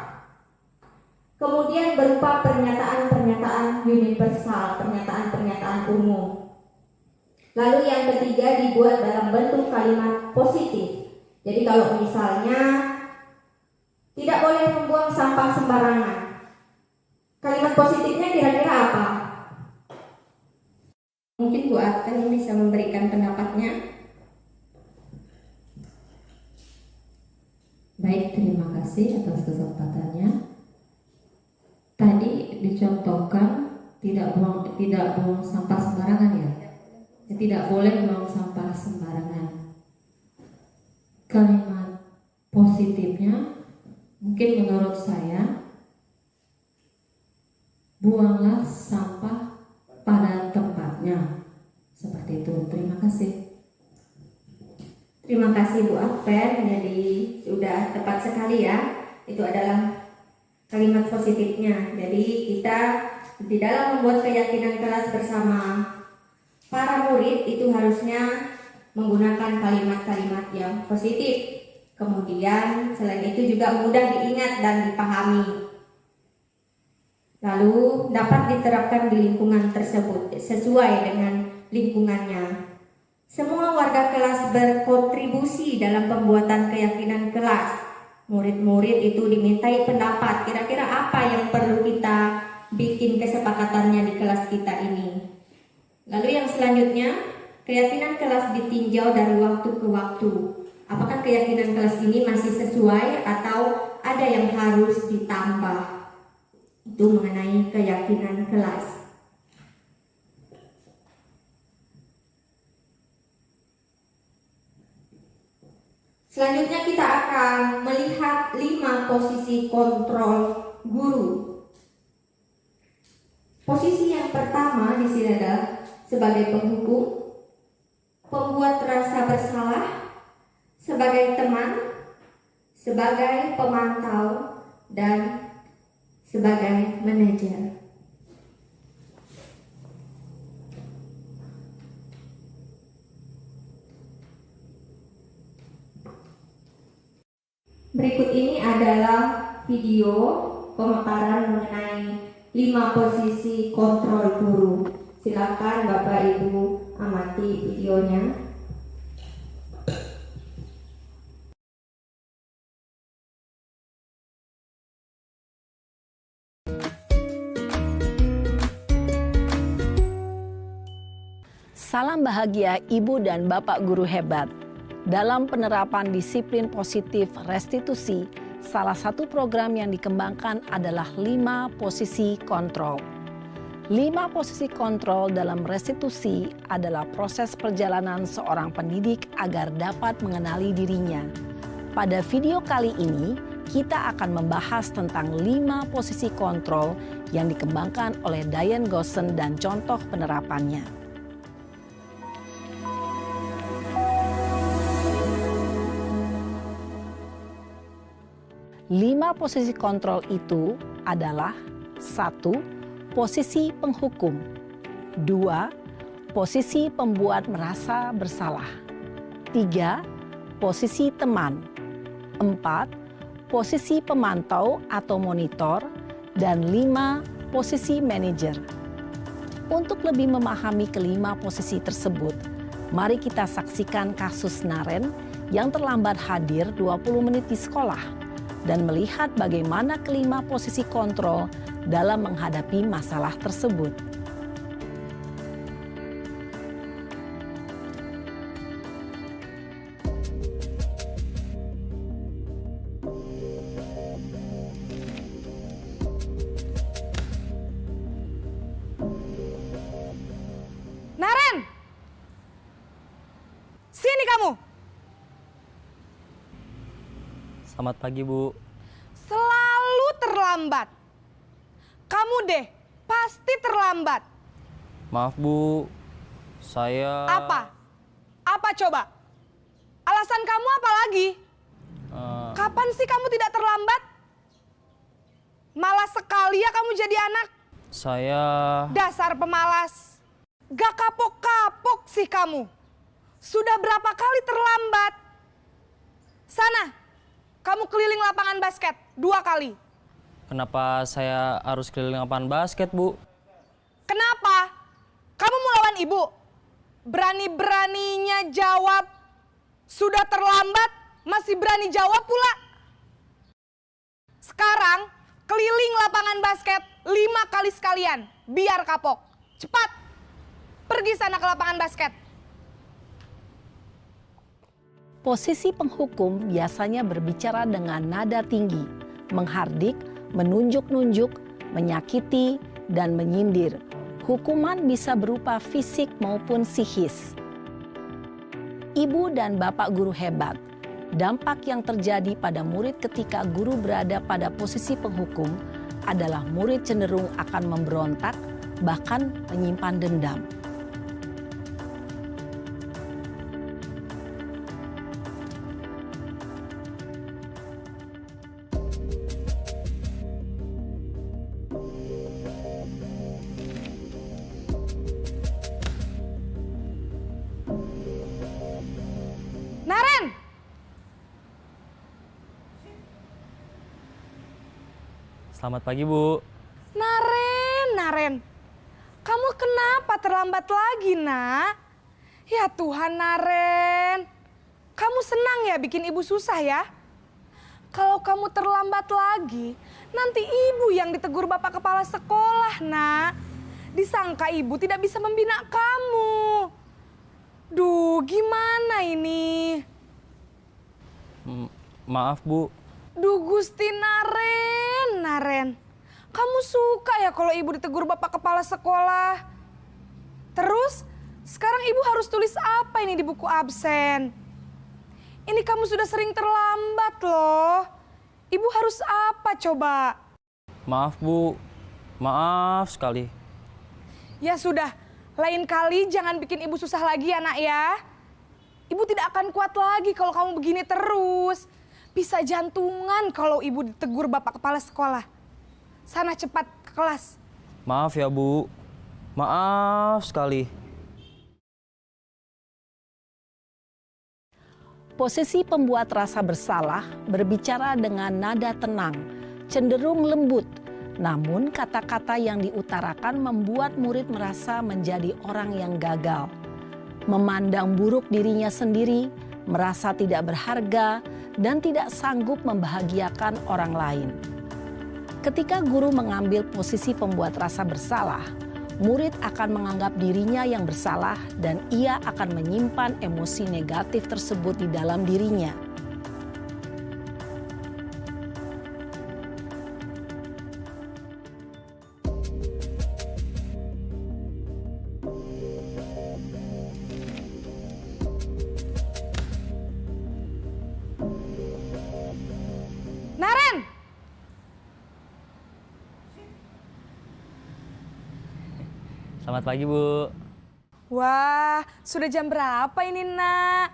Kemudian berupa pernyataan-pernyataan universal, pernyataan-pernyataan umum. Lalu yang ketiga dibuat dalam bentuk kalimat positif. Jadi kalau misalnya tidak boleh membuang sampah sembarangan, kalimat positifnya kira-kira apa? Mungkin Bu Arten bisa memberikan pendapatnya. Baik, terima kasih atas kesempatannya. Tadi dicontohkan tidak buang sampah sembarangan ya. Tidak boleh buang sampah sembarangan. Kalimat positifnya mungkin menurut saya buanglah sampah pada tempatnya. Seperti itu. Terima kasih. Terima kasih Bu Alven, jadi sudah tepat sekali ya. Itu adalah kalimat positifnya. Jadi kita di dalam membuat keyakinan kelas bersama para murid itu harusnya menggunakan kalimat-kalimat yang positif. Kemudian selain itu juga mudah diingat dan dipahami. Lalu dapat diterapkan di lingkungan tersebut sesuai dengan lingkungannya. Semua warga kelas berkontribusi dalam pembuatan keyakinan kelas. Murid-murid itu dimintai pendapat, kira-kira apa yang perlu kita bikin kesepakatannya di kelas kita ini. Lalu yang selanjutnya, keyakinan kelas ditinjau dari waktu ke waktu. Apakah keyakinan kelas ini masih sesuai atau ada yang harus ditambah? Itu mengenai keyakinan kelas. Selanjutnya kita akan melihat 5 posisi kontrol guru. Posisi yang pertama di sini adalah sebagai penghukum, pembuat rasa bersalah, sebagai teman, sebagai pemantau, dan sebagai manajer. Berikut ini adalah video pemaparan mengenai 5 posisi kontrol guru. Silakan Bapak Ibu amati videonya. Salam bahagia Ibu dan Bapak guru hebat. Dalam penerapan disiplin positif restitusi, salah satu program yang dikembangkan adalah 5 posisi kontrol. 5 posisi kontrol dalam restitusi adalah proses perjalanan seorang pendidik agar dapat mengenali dirinya. Pada video kali ini, kita akan membahas tentang 5 posisi kontrol yang dikembangkan oleh Diane Gosson dan contoh penerapannya. 5 posisi kontrol itu adalah 1. Posisi penghukum. 2. Posisi pembuat merasa bersalah. 3. Posisi teman. 4. Posisi pemantau atau monitor. Dan 5. Posisi manajer. Untuk lebih memahami kelima posisi tersebut, mari kita saksikan kasus Naren yang terlambat hadir 20 menit di sekolah dan melihat bagaimana kelima posisi kontrol dalam menghadapi masalah tersebut. Naren! Sini kamu! Selamat pagi, Bu. Selalu terlambat. Kamu deh, pasti terlambat. Maaf, Bu. Saya... Apa? Apa coba? Alasan kamu apa lagi? Kapan sih kamu tidak terlambat? Malas sekali ya kamu jadi anak. Saya... Dasar pemalas. Gak kapok-kapok sih kamu. Sudah berapa kali terlambat? Sana, kamu keliling lapangan basket 2 kali. Kenapa saya harus keliling lapangan basket, Bu? Kenapa? Kamu mau lawan ibu? Berani-beraninya jawab. Sudah terlambat, masih berani jawab pula. Sekarang, keliling lapangan basket 5 kali sekalian. Biar kapok. Cepat, pergi sana ke lapangan basket. Posisi penghukum biasanya berbicara dengan nada tinggi, menghardik, menunjuk-nunjuk, menyakiti, dan menyindir. Hukuman bisa berupa fisik maupun psikis. Ibu dan Bapak guru hebat, dampak yang terjadi pada murid ketika guru berada pada posisi penghukum adalah murid cenderung akan memberontak, bahkan menyimpan dendam. Naren! Selamat pagi, Bu. Naren. Kamu kenapa terlambat lagi, Nak? Ya Tuhan, Naren. Kamu senang ya bikin ibu susah ya? Kalau kamu terlambat lagi, nanti ibu yang ditegur bapak kepala sekolah, Nak. Disangka ibu tidak bisa membina kamu. Duh, gimana ini? Maaf, Bu. Duh, Gusti Naren. Kamu suka ya kalau ibu ditegur bapak kepala sekolah? Terus, sekarang ibu harus tulis apa ini di buku absen? Ini kamu sudah sering terlambat loh. Ibu harus apa coba? Maaf, Bu. Maaf sekali. Ya sudah, lain kali jangan bikin ibu susah lagi ya, Nak ya. Ibu tidak akan kuat lagi kalau kamu begini terus. Bisa jantungan kalau ibu ditegur bapak kepala sekolah. Sana cepat ke kelas. Maaf ya, Bu. Maaf sekali. Posisi pembuat rasa bersalah berbicara dengan nada tenang, cenderung lembut. Namun kata-kata yang diutarakan membuat murid merasa menjadi orang yang gagal. Memandang buruk dirinya sendiri, merasa tidak berharga, dan tidak sanggup membahagiakan orang lain. Ketika guru mengambil posisi pembuat rasa bersalah, murid akan menganggap dirinya yang bersalah dan ia akan menyimpan emosi negatif tersebut di dalam dirinya. Naren! Selamat pagi, Bu. Wah, sudah jam berapa ini, Nak?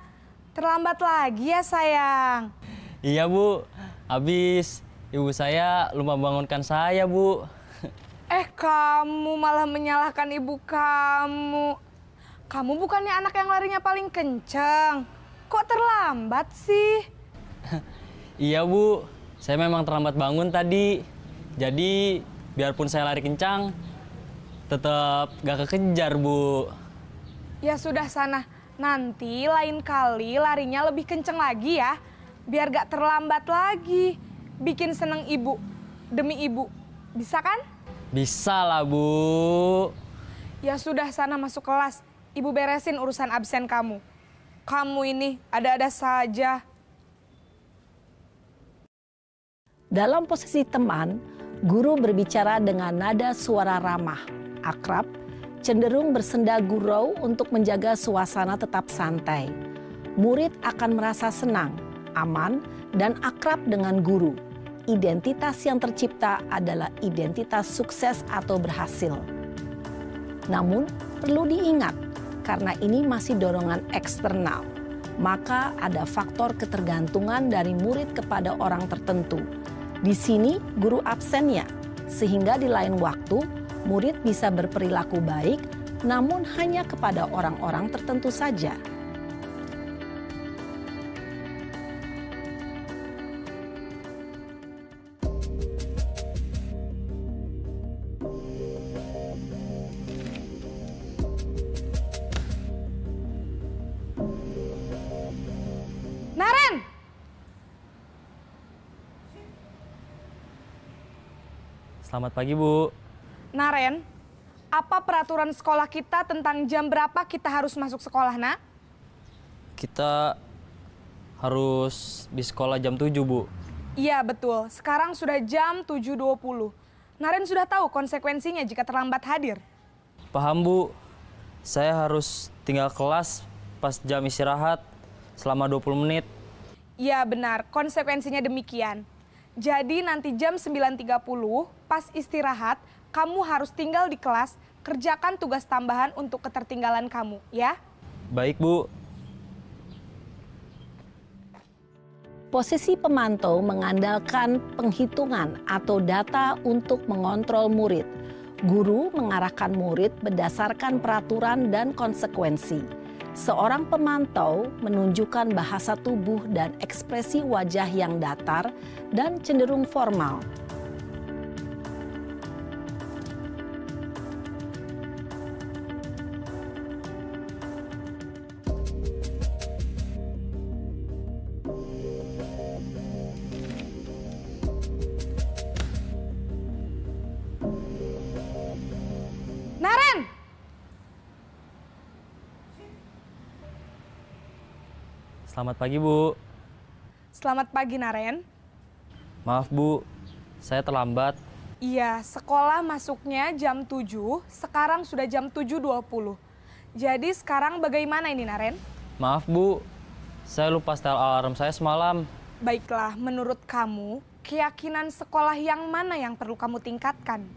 Terlambat lagi ya, sayang? Iya, Bu. Habis ibu saya lupa bangunkan saya, Bu. Kamu malah menyalahkan ibu kamu. Kamu bukannya anak yang larinya paling kenceng. Kok terlambat sih? Iya, Bu. Saya memang terlambat bangun tadi. Jadi, biarpun saya lari kencang, tetap gak kekejar, Bu. Ya sudah sana, nanti lain kali larinya lebih kenceng lagi ya. Biar gak terlambat lagi. Bikin seneng ibu, demi ibu. Bisa kan? Bisa lah, Bu. Ya sudah sana masuk kelas. Ibu beresin urusan absen kamu. Kamu ini ada-ada saja. Dalam posisi teman, guru berbicara dengan nada suara ramah, akrab, cenderung bersenda gurau untuk menjaga suasana tetap santai. Murid akan merasa senang, aman, dan akrab dengan guru. Identitas yang tercipta adalah identitas sukses atau berhasil. Namun, perlu diingat, karena ini masih dorongan eksternal, maka ada faktor ketergantungan dari murid kepada orang tertentu. Di sini guru absennya, sehingga di lain waktu murid bisa berperilaku baik, namun hanya kepada orang-orang tertentu saja. Naren! Selamat pagi, Bu. Naren, apa peraturan sekolah kita tentang jam berapa kita harus masuk sekolah, Nak? Kita harus di sekolah jam 7, Bu. Iya, betul. Sekarang sudah jam 7.20. Naren sudah tahu konsekuensinya jika terlambat hadir. Paham, Bu. Saya harus tinggal kelas pas jam istirahat selama 20 menit. Iya, benar. Konsekuensinya demikian. Jadi nanti jam 9.30 pas istirahat, kamu harus tinggal di kelas, kerjakan tugas tambahan untuk ketertinggalan kamu, ya. Baik, Bu. Posisi pemantau mengandalkan penghitungan atau data untuk mengontrol murid. Guru mengarahkan murid berdasarkan peraturan dan konsekuensi. Seorang pemantau menunjukkan bahasa tubuh dan ekspresi wajah yang datar dan cenderung formal. Naren! Selamat pagi, Bu. Selamat pagi, Naren. Maaf, Bu. Saya terlambat. Iya, sekolah masuknya jam 7, sekarang sudah jam 7.20. Jadi sekarang bagaimana ini, Naren? Maaf, Bu. Saya lupa setel alarm saya semalam. Baiklah, menurut kamu, keyakinan sekolah yang mana yang perlu kamu tingkatkan?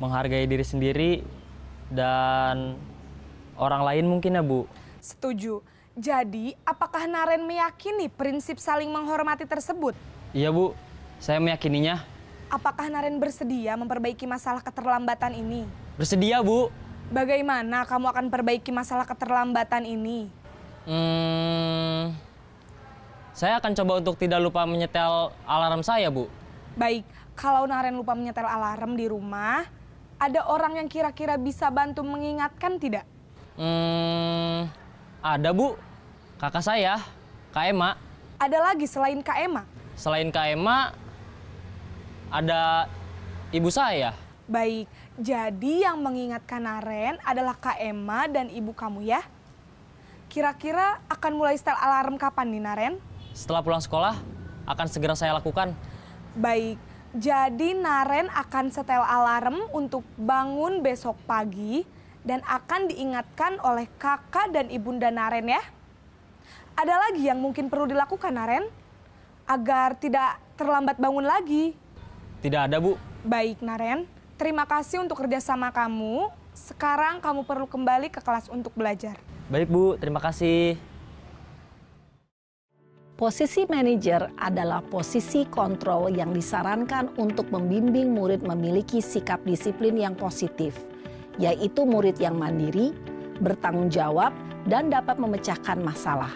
Menghargai diri sendiri dan orang lain mungkin ya, Bu. Setuju. Jadi, apakah Naren meyakini prinsip saling menghormati tersebut? Iya, Bu. Saya meyakininya. Apakah Naren bersedia memperbaiki masalah keterlambatan ini? Bersedia, Bu. Bagaimana kamu akan perbaiki masalah keterlambatan ini? Saya akan coba untuk tidak lupa menyetel alarm saya, Bu. Baik, kalau Naren lupa menyetel alarm di rumah, ada orang yang kira-kira bisa bantu mengingatkan tidak? Ada, Bu. Kakak saya, Kak Ema. Ada lagi selain Kak Ema? Selain Kak Ema, ada ibu saya. Baik, jadi yang mengingatkan Naren adalah Kak Ema dan ibu kamu ya? Kira-kira akan mulai setel alarm kapan nih, Naren? Setelah pulang sekolah, akan segera saya lakukan. Baik, jadi Naren akan setel alarm untuk bangun besok pagi dan akan diingatkan oleh kakak dan ibunda Naren ya. Ada lagi yang mungkin perlu dilakukan, Naren? Agar tidak terlambat bangun lagi. Tidak ada, Bu. Baik, Naren. Terima kasih untuk kerjasama kamu. Sekarang kamu perlu kembali ke kelas untuk belajar. Baik, Bu. Terima kasih. Posisi manajer adalah posisi kontrol yang disarankan untuk membimbing murid memiliki sikap disiplin yang positif, yaitu murid yang mandiri, bertanggung jawab, dan dapat memecahkan masalah.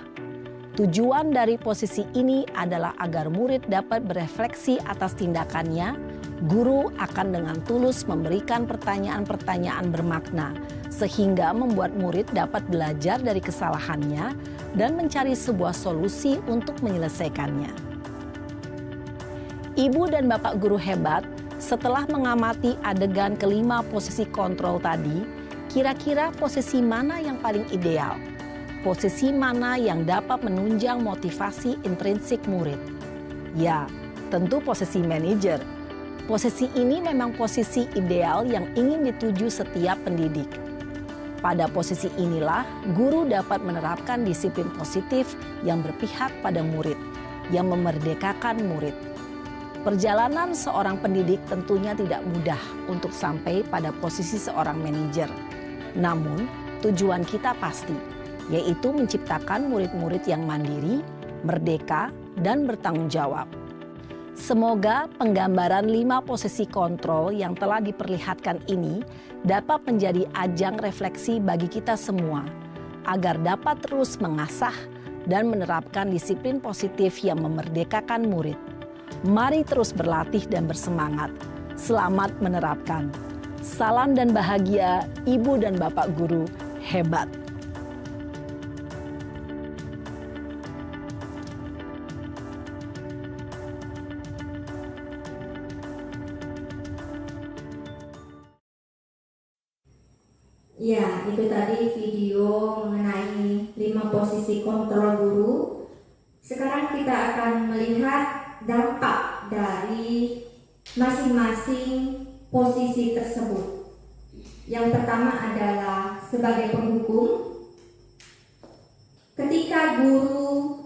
Tujuan dari posisi ini adalah agar murid dapat berefleksi atas tindakannya. Guru akan dengan tulus memberikan pertanyaan-pertanyaan bermakna, sehingga membuat murid dapat belajar dari kesalahannya dan mencari sebuah solusi untuk menyelesaikannya. Ibu dan bapak guru hebat, setelah mengamati adegan kelima posisi kontrol tadi, kira-kira posisi mana yang paling ideal? Posisi mana yang dapat menunjang motivasi intrinsik murid? Ya, tentu posisi manajer. Posisi ini memang posisi ideal yang ingin dituju setiap pendidik. Pada posisi inilah, guru dapat menerapkan disiplin positif yang berpihak pada murid, yang memerdekakan murid. Perjalanan seorang pendidik tentunya tidak mudah untuk sampai pada posisi seorang manajer. Namun, tujuan kita pasti, yaitu menciptakan murid-murid yang mandiri, merdeka, dan bertanggung jawab. Semoga penggambaran 5 posisi kontrol yang telah diperlihatkan ini dapat menjadi ajang refleksi bagi kita semua, agar dapat terus mengasah dan menerapkan disiplin positif yang memerdekakan murid. Mari terus berlatih dan bersemangat. Selamat menerapkan. Salam dan bahagia, Ibu dan Bapak Guru hebat. Ya, itu tadi video mengenai 5 posisi kontrol guru. Sekarang kita akan melihat dampak dari masing-masing posisi tersebut. Yang pertama adalah sebagai penghukum. Ketika guru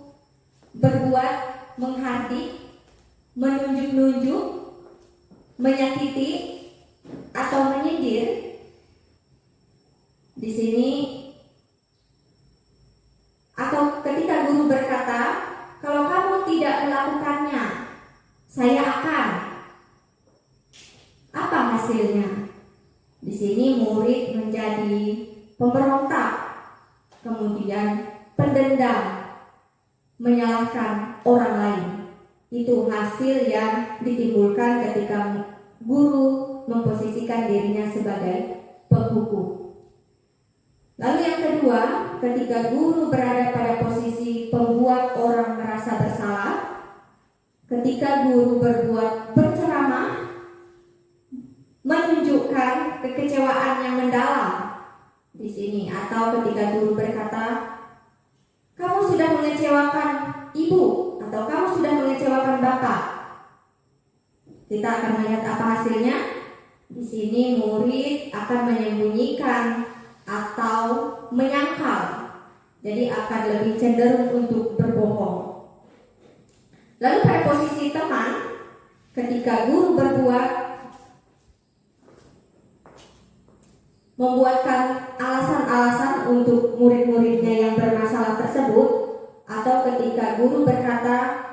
berbuat menghardik menunjuk-nunjuk, menyakiti, atau menyindir. Di sini, atau ketika guru berkata, kalau kamu tidak melakukannya, saya akan. Apa hasilnya? Di sini murid menjadi pemberontak, kemudian pendendam, menyalahkan orang lain. Itu hasil yang ditimbulkan ketika guru memposisikan dirinya sebagai penghukum. Lalu yang kedua, ketika guru berada pada posisi pembuat orang merasa bersalah, ketika guru berceramah, menunjukkan kekecewaan yang mendalam di sini, atau ketika guru berkata, kamu sudah mengecewakan ibu, atau kamu sudah mengecewakan bapak. Kita akan melihat apa hasilnya. Di sini murid akan menyembunyikan atau menyangkal, jadi akan lebih cenderung untuk berbohong. Lalu pada posisi teman, ketika guru membuatkan alasan-alasan untuk murid-muridnya yang bermasalah tersebut, atau ketika guru berkata,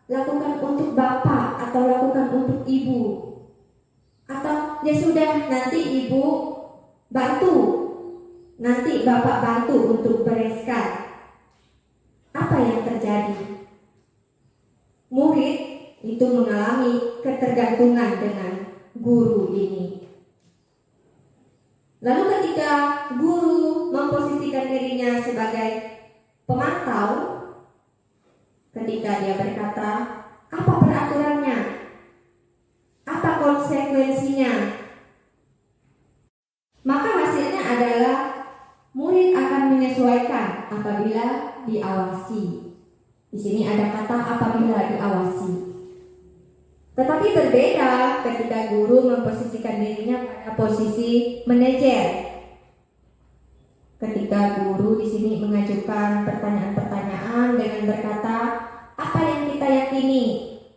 lakukan untuk bapak atau lakukan untuk ibu, atau ya sudah, nanti ibu bantu, nanti bapak bantu untuk bereskan. Apa yang terjadi? Murid itu mengalami ketergantungan dengan guru ini. Lalu ketika guru memposisikan dirinya sebagai pemantau, ketika dia berkata, apa peraturannya? Apa konsekuensinya? Maka hasilnya adalah murid akan menyesuaikan apabila diawasi. Di sini ada kata apabila diawasi. Tetapi berbeda ketika guru memposisikan dirinya pada posisi manajer. Ketika guru di sini mengajukan pertanyaan-pertanyaan dengan berkata, apa yang kita yakini?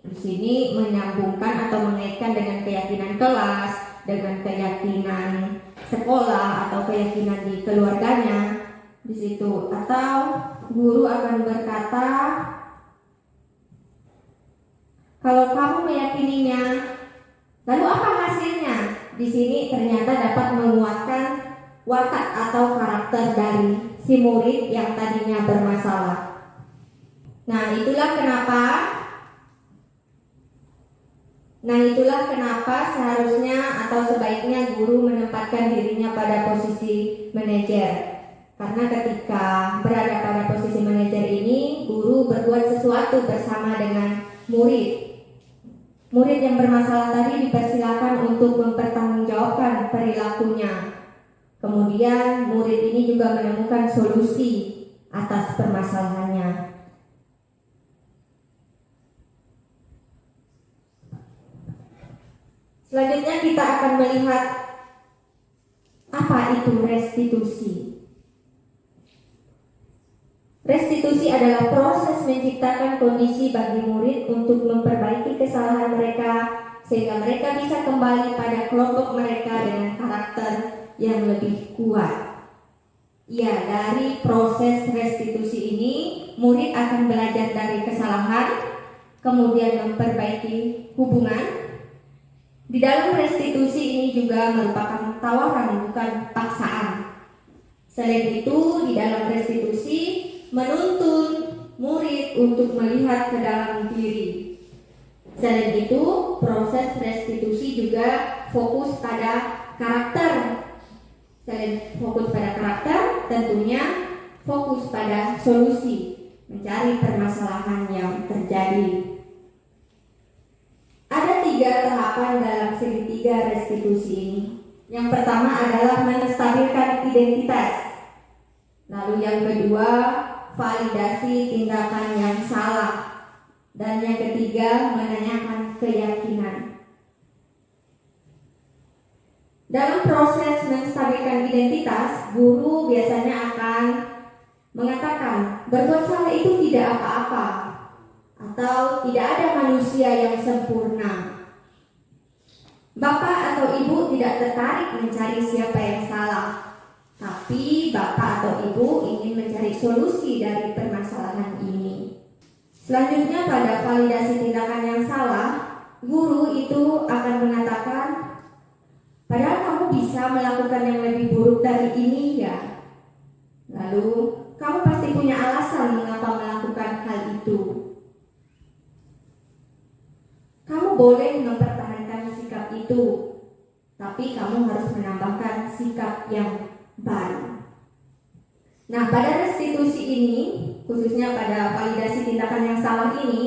Di sini menyambungkan atau mengaitkan dengan keyakinan kelas, dengan keyakinan sekolah atau keyakinan di keluarganya. Di situ, atau guru akan berkata, kalau kamu meyakininya, lalu apa hasilnya? Di sini ternyata dapat menguatkan watak atau karakter dari si murid yang tadinya bermasalah. Nah, itulah kenapa seharusnya atau sebaiknya guru menempatkan dirinya pada posisi manajer. Karena ketika berada pada posisi manajer ini, guru berbuat sesuatu bersama dengan murid. Murid yang bermasalah tadi dipersilakan untuk mempertanggungjawabkan perilakunya. Kemudian murid ini juga menemukan solusi atas permasalahannya. Selanjutnya kita akan melihat apa itu restitusi. Restitusi adalah proses menciptakan kondisi bagi murid untuk memperbaiki kesalahan mereka sehingga mereka bisa kembali pada kelompok mereka dengan karakter yang lebih kuat. Ya, dari proses restitusi ini murid akan belajar dari kesalahan, kemudian memperbaiki hubungan. Di dalam restitusi ini juga merupakan tawaran, bukan paksaan. Selain itu, di dalam restitusi menuntun murid untuk melihat ke dalam diri. Selain itu, proses restitusi juga fokus pada karakter. Selain fokus pada karakter, tentunya fokus pada solusi, mencari permasalahan yang terjadi. Ada 3 tahapan dalam segitiga restitusi ini. Yang pertama adalah menstabilkan identitas. Lalu yang kedua, validasi tindakan yang salah. Dan yang ketiga, menanyakan keyakinan. Dalam proses menstabilkan identitas, guru biasanya akan mengatakan, berbuat salah itu tidak apa-apa. atau tidak ada manusia yang sempurna. Bapak atau ibu tidak tertarik mencari siapa yang salah, tapi bapak atau ibu ingin mencari solusi dari permasalahan ini. Selanjutnya, pada validasi tindakan yang salah, guru itu akan mengatakan, padahal kamu bisa melakukan yang lebih buruk dari ini ya. Lalu, kamu pasti punya alasan mengapa melakukan hal itu. Kamu boleh mempertahankan sikap itu, tapi kamu harus menambahkan sikap yang baru. Nah, pada restitusi ini, khususnya pada validasi tindakan yang salah ini,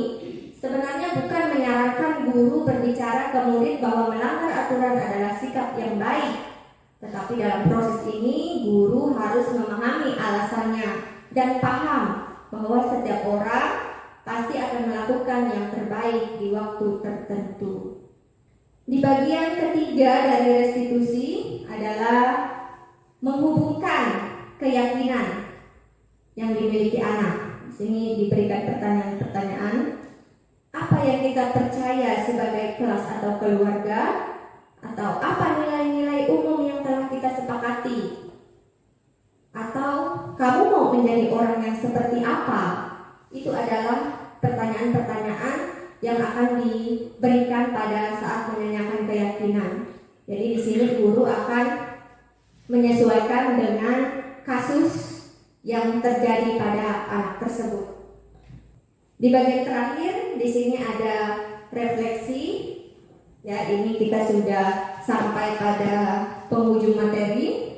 sebenarnya bukan menyarankan guru berbicara ke murid bahwa melanggar aturan adalah sikap yang baik. Tetapi dalam proses ini, guru harus memahami alasannya dan paham bahwa setiap orang pasti akan melakukan yang terbaik di waktu tertentu. Di bagian ketiga dari restitusi adalah menghubungkan keyakinan yang dimiliki anak. Di sini diberikan pertanyaan-pertanyaan. Apa yang kita percaya sebagai kelas atau keluarga? Atau apa nilai-nilai umum yang telah kita sepakati? Atau kamu mau menjadi orang yang seperti apa? Itu adalah pertanyaan-pertanyaan yang akan diberikan pada saat menanyakan keyakinan. Jadi di sini guru akan menyesuaikan dengan kasus yang terjadi pada anak tersebut. Di bagian terakhir di sini ada refleksi. Ya, ini kita sudah sampai pada penghujung materi.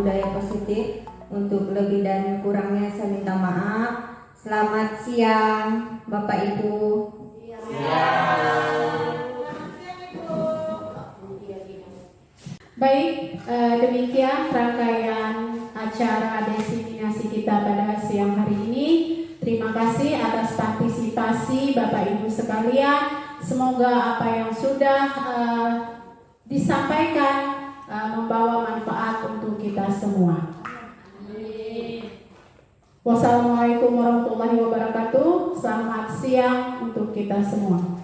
budaya positif. Untuk lebih dan kurangnya saya minta maaf. Selamat siang Bapak Ibu. Baik, demikian rangkaian acara diseminasi kita pada siang hari ini. Terima kasih atas partisipasi Bapak Ibu sekalian. Semoga apa yang sudah disampaikan membawa manfaat untuk kita semua. Wassalamualaikum warahmatullahi wabarakatuh. Selamat siang untuk kita semua.